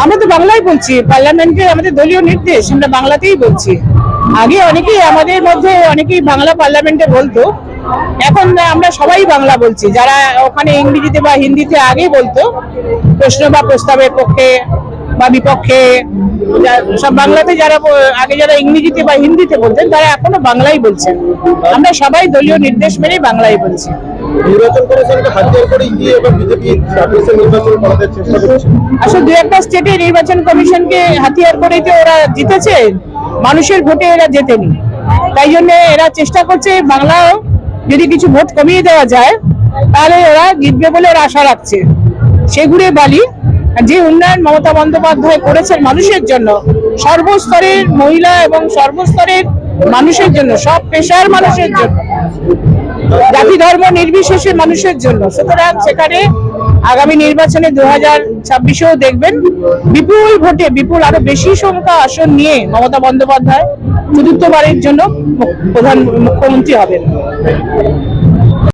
আমরা তো বাংলাই বলছি, পার্লামেন্টে আমাদের দলীয় নির্দেশ, আমরা বাংলাতেই বলছি। আগে অনেকেই আমাদের মধ্যে অনেকেই বাংলা পার্লামেন্টে বলতো, এখন আমরা সবাই বাংলা বলছি। যারা ওখানে ইংরেজিতে বা হিন্দিতে আগে বলতো, প্রশ্ন বা প্রস্তাবের পক্ষে বা বিপক্ষে, সব বাংলাতে যারা আগে যারা ইংরেজিতে বা হিন্দিতে বলতেন, তারা এখনো বাংলাই বলছেন। আমরা সবাই দলীয় নির্দেশ মেনে বাংলাই বলছি। নির্বাচন কমিশনকে হাতিয়ার করে গিয়ে এবার বিজেপি নির্বাচন করাতে চেষ্টা করছে। আসলে দু একটা স্টেটে নির্বাচন কমিশনকে হাতিয়ার করে যে ওরা জিতেছে, মানুষের ভোটে এরা জেতেনি। তাই জন্য এরা চেষ্টা করছে বাংলাও যদি কিছু ভোট কমিয়ে দেওয়া যায় তাহলে ওরা জিতবে বলে ওরা আশা রাখছে। সেগুড়ে বালি যে উন্নয়ন মমতা বন্দ্যোপাধ্যায় করেছেন মানুষের জন্য, সর্বস্তরের মহিলা এবং সর্বস্তরের মানুষের জন্য, সব পেশার মানুষের জন্য, জাতি ধর্ম নির্বিশেষে মানুষের জন্য, সুতরাং সেখানে আগামী নির্বাচনে 2026-এও দেখবেন বিপুল ভোটে, বিপুল আরো বেশি সংখ্যা আসন নিয়ে মমতা বন্দ্যোপাধ্যায় চতুর্থবারের জন্য মুখ্যমন্ত্রী হবেন।